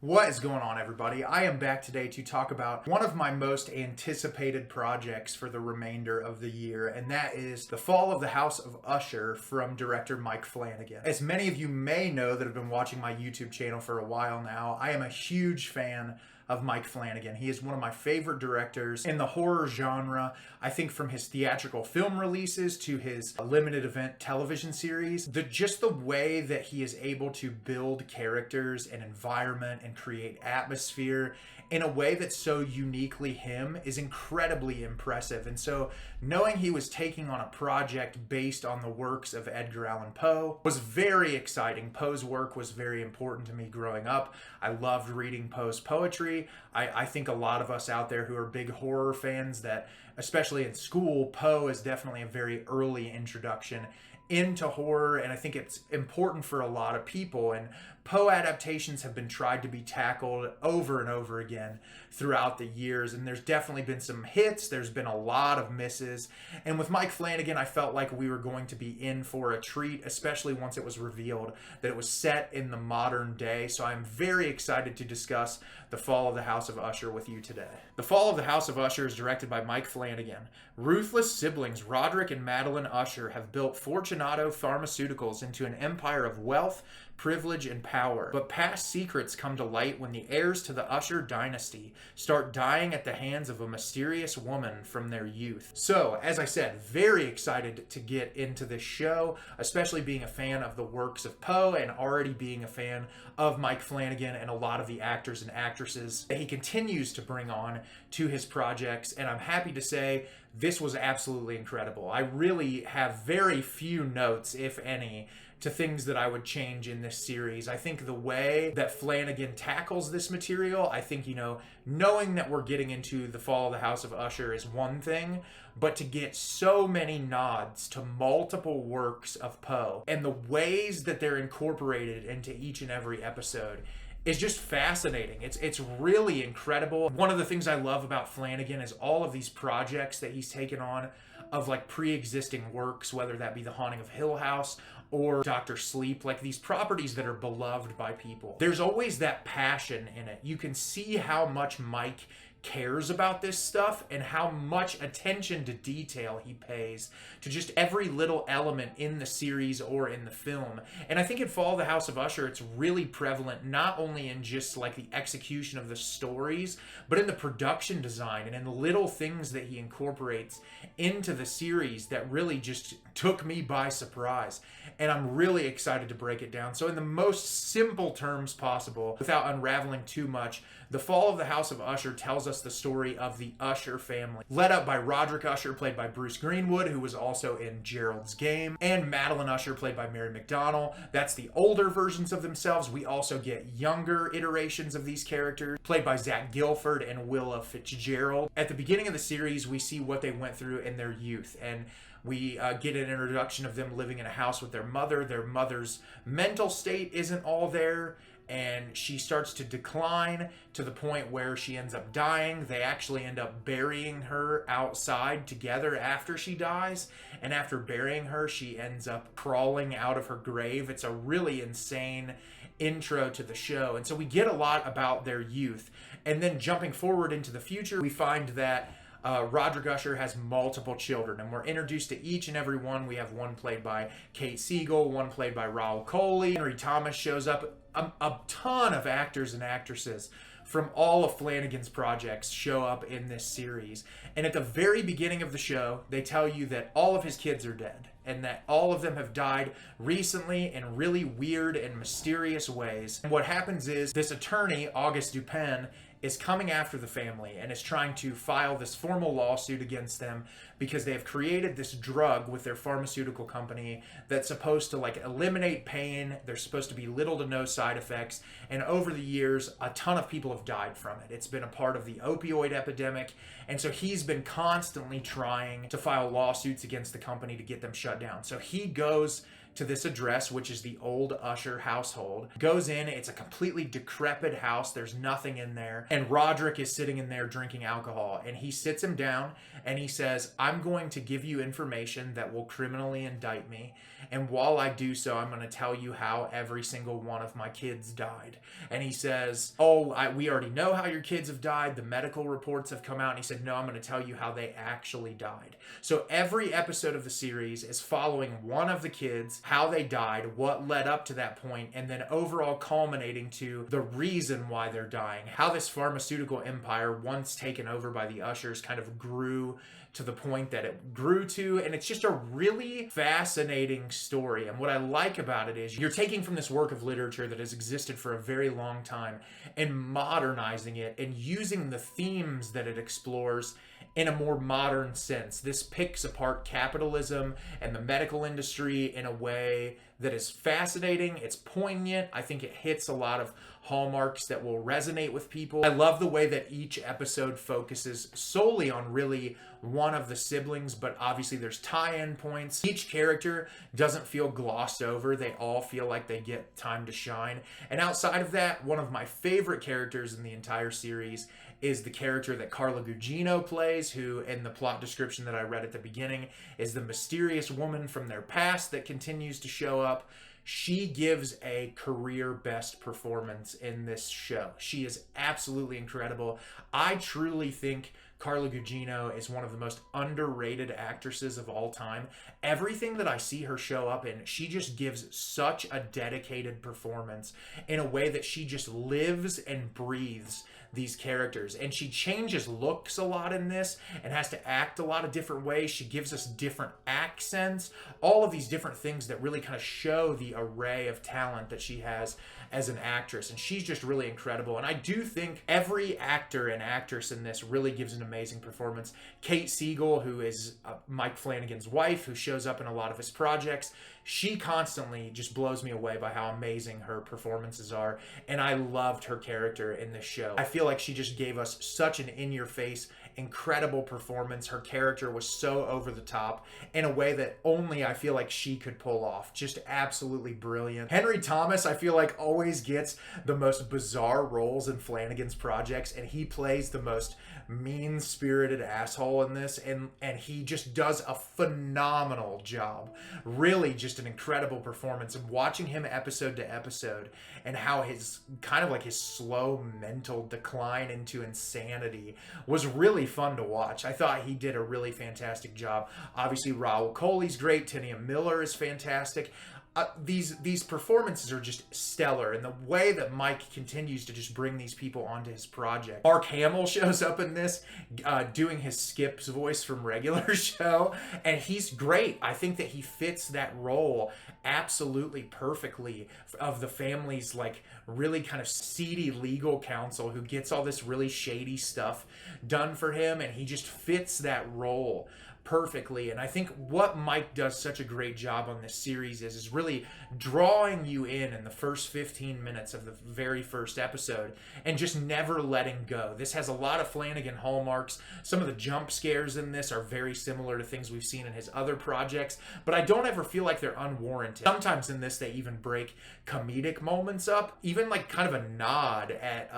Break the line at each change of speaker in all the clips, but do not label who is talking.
What is going on, everybody? I am back today to talk about one of my most anticipated projects for the remainder of the year, and that is The Fall of the House of Usher from director Mike Flanagan. As many of you may know that have been watching my YouTube channel for a while now, I am a huge fan of Mike Flanagan. He is one of my favorite directors in the horror genre. I think from his theatrical film releases to his limited event television series, just the way that he is able to build characters and environment and create atmosphere in a way that's so uniquely him is incredibly impressive. And so knowing he was taking on a project based on the works of Edgar Allan Poe was very exciting. Poe's work was very important to me growing up. I loved reading Poe's poetry. I think a lot of us out there who are big horror fans, that especially in school, Poe is definitely a very early introduction into horror, and I think it's important for a lot of people. And Poe adaptations have been tried to be tackled over and over again throughout the years, and there's definitely been some hits, there's been a lot of misses, and with Mike Flanagan I felt like we were going to be in for a treat, especially once it was revealed that it was set in the modern day. So I'm very excited to discuss The Fall of the House of Usher with you today. The Fall of the House of Usher is directed by Mike Flanagan. Ruthless siblings Roderick and Madeline Usher have built Fortunato Pharmaceuticals into an empire of wealth, privilege, and power. But past secrets come to light when the heirs to the Usher dynasty start dying at the hands of a mysterious woman from their youth. So, as I said, very excited to get into this show, especially being a fan of the works of Poe and already being a fan of Mike Flanagan and a lot of the actors and actresses that he continues to bring on to his projects. And I'm happy to say this was absolutely incredible. I really have very few notes, if any, to things that I would change in this series. I think the way that Flanagan tackles this material, I think, knowing that we're getting into The Fall of the House of Usher is one thing, but to get so many nods to multiple works of Poe and the ways that they're incorporated into each and every episode is just fascinating. It's really incredible. One of the things I love about Flanagan is all of these projects that he's taken on of like pre-existing works, whether that be The Haunting of Hill House or Dr. Sleep, like these properties that are beloved by people. There's always that passion in it. You can see how much Mike cares about this stuff and how much attention to detail he pays to just every little element in the series or in the film. And I think in Fall of the House of Usher, it's really prevalent not only in just like the execution of the stories, but in the production design and in the little things that he incorporates into the series that really just took me by surprise. And I'm really excited to break it down. So in the most simple terms possible, without unraveling too much, The Fall of the House of Usher tells us the story of the Usher family, led up by Roderick Usher, played by Bruce Greenwood, who was also in Gerald's Game, and Madeline Usher, played by Mary McDonnell. That's the older versions of themselves. We also get younger iterations of these characters, played by Zach Gilford and Willa Fitzgerald. At the beginning of the series, we see what they went through in their youth, and we get an introduction of them living in a house with their mother. Their mother's mental state isn't all there, and she starts to decline to the point where she ends up dying. They actually end up burying her outside together after she dies, and after burying her, she ends up crawling out of her grave. It's a really insane intro to the show, and so we get a lot about their youth. And then jumping forward into the future, we find that Roderick Usher has multiple children, and we're introduced to each and every one. We have one played by Kate Siegel, one played by Raoul Coley. Henry Thomas shows up. A ton of actors and actresses from all of Flanagan's projects show up in this series. And at the very beginning of the show, they tell you that all of his kids are dead and that all of them have died recently in really weird and mysterious ways. And what happens is this attorney, Auguste Dupin, is coming after the family and is trying to file this formal lawsuit against them because they have created this drug with their pharmaceutical company that's supposed to like eliminate pain. There's supposed to be little to no side effects, and over the years a ton of people have died from it. It's been a part of the opioid epidemic, and so he's been constantly trying to file lawsuits against the company to get them shut down. So he goes to this address, which is the old Usher household. Goes in, it's a completely decrepit house. There's nothing in there. And Roderick is sitting in there drinking alcohol. And he sits him down and he says, I'm going to give you information that will criminally indict me. And while I do so, I'm going to tell you how every single one of my kids died. And he says, we already know how your kids have died. The medical reports have come out. And he said, no, I'm going to tell you how they actually died. So every episode of the series is following one of the kids, how they died, what led up to that point, and then overall culminating to the reason why they're dying. How this pharmaceutical empire, once taken over by the Ushers, kind of grew to the point that it grew to, and it's just a really fascinating story. And what I like about it is you're taking from this work of literature that has existed for a very long time and modernizing it and using the themes that it explores in a more modern sense. This picks apart capitalism and the medical industry in a way that is fascinating. It's poignant. I think it hits a lot of hallmarks that will resonate with people. I love the way that each episode focuses solely on really one of the siblings, but obviously there's tie-in points. Each character doesn't feel glossed over. They all feel like they get time to shine. And outside of that, one of my favorite characters in the entire series is the character that Carla Gugino plays, who in the plot description that I read at the beginning is the mysterious woman from their past that continues to show up. She gives a career best performance in this show. She is absolutely incredible. I truly think Carla Gugino is one of the most underrated actresses of all time. Everything that I see her show up in, she just gives such a dedicated performance in a way that she just lives and breathes these characters. And she changes looks a lot in this and has to act a lot of different ways. She gives us different accents, all of these different things that really kind of show the array of talent that she has as an actress. And she's just really incredible. And I do think every actor and actress in this really gives an amazing performance. Kate Siegel, who is Mike Flanagan's wife, who shows up in a lot of his projects, she constantly just blows me away by how amazing her performances are. And I loved her character in this show. I feel like she just gave us such an in-your-face, incredible performance. Her character was so over the top in a way that only I feel like she could pull off. Just absolutely brilliant. Henry Thomas, I feel like, always gets the most bizarre roles in Flanagan's projects, and he plays the most mean-spirited asshole in this, and he just does a phenomenal job. Really just an incredible performance. And watching him episode to episode and how his kind of like his slow mental decline into insanity was really fun to watch. I thought he did a really fantastic job. Obviously Raul Coley's great. Tinia Miller is fantastic. These performances are just stellar, and the way that Mike continues to just bring these people onto his project. Mark Hamill shows up in this doing his Skip's voice from Regular Show, and he's great. I think that he fits that role absolutely perfectly, of the family's like really kind of seedy legal counsel who gets all this really shady stuff done for him, and he just fits that role perfectly. And I think what Mike does such a great job on this series is really drawing you in the first 15 minutes of the very first episode and just never letting go. This has a lot of Flanagan hallmarks. Some of the jump scares in this are very similar to things we've seen in his other projects, but I don't ever feel like they're unwarranted. Sometimes in this they even break comedic moments up, even like kind of a nod at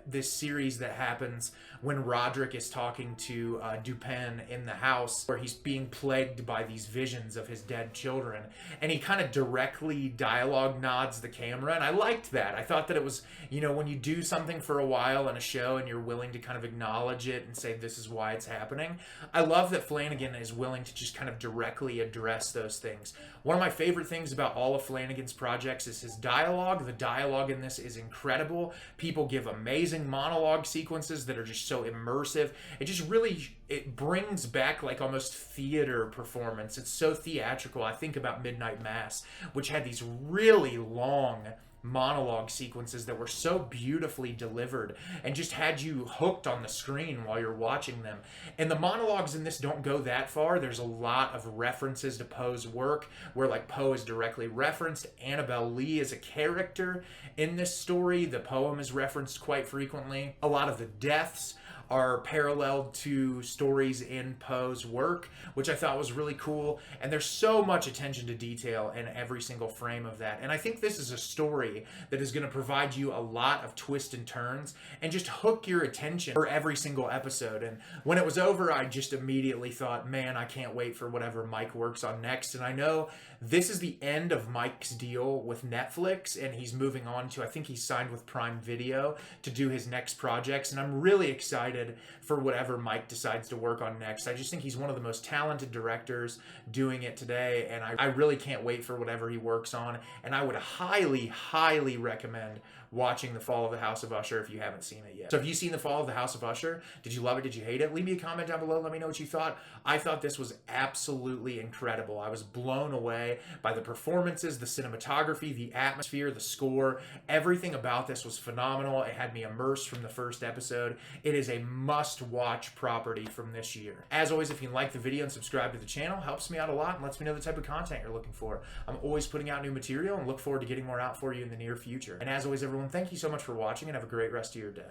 this series that happens when Roderick is talking to Dupin in the house, where he's being plagued by these visions of his dead children, and he kind of directly dialogue nods the camera, and I liked that. I thought that it was, you know, when you do something for a while in a show and you're willing to kind of acknowledge it and say this is why it's happening, I love that Flanagan is willing to just kind of directly address those things. One of my favorite things about all of Flanagan's projects is his dialogue. The dialogue in this is incredible. People give amazing monologue sequences that are just so immersive. It just really, it brings back like almost theater performance. It's so theatrical. I think about Midnight Mass, which had these really long monologue sequences that were so beautifully delivered and just had you hooked on the screen while you're watching them. And the monologues in this don't go that far. There's a lot of references to Poe's work, where like Poe is directly referenced. Annabelle Lee is a character in this story. The poem is referenced quite frequently. A lot of the deaths are paralleled to stories in Poe's work, which I thought was really cool. And there's so much attention to detail in every single frame of that. And I think this is a story that is going to provide you a lot of twists and turns and just hook your attention for every single episode. And when it was over, I just immediately thought, man, I can't wait for whatever Mike works on next. And I know this is the end of Mike's deal with Netflix, and he's moving on to, I think he's signed with Prime Video to do his next projects. And I'm really excited for whatever Mike decides to work on next. I just think he's one of the most talented directors doing it today, and I really can't wait for whatever he works on. And I would highly, highly recommend watching The Fall of the House of Usher if you haven't seen it yet. So have you seen The Fall of the House of Usher? Did you love it? Did you hate it? Leave me a comment down below. Let me know what you thought. I thought this was absolutely incredible. I was blown away by the performances, the cinematography, the atmosphere, the score. Everything about this was phenomenal. It had me immersed from the first episode. It is a must-watch property from this year. As always, if you like the video and subscribe to the channel, helps me out a lot and lets me know the type of content you're looking for. I'm always putting out new material and look forward to getting more out for you in the near future. And as always, everyone, thank you so much for watching and have a great rest of your day.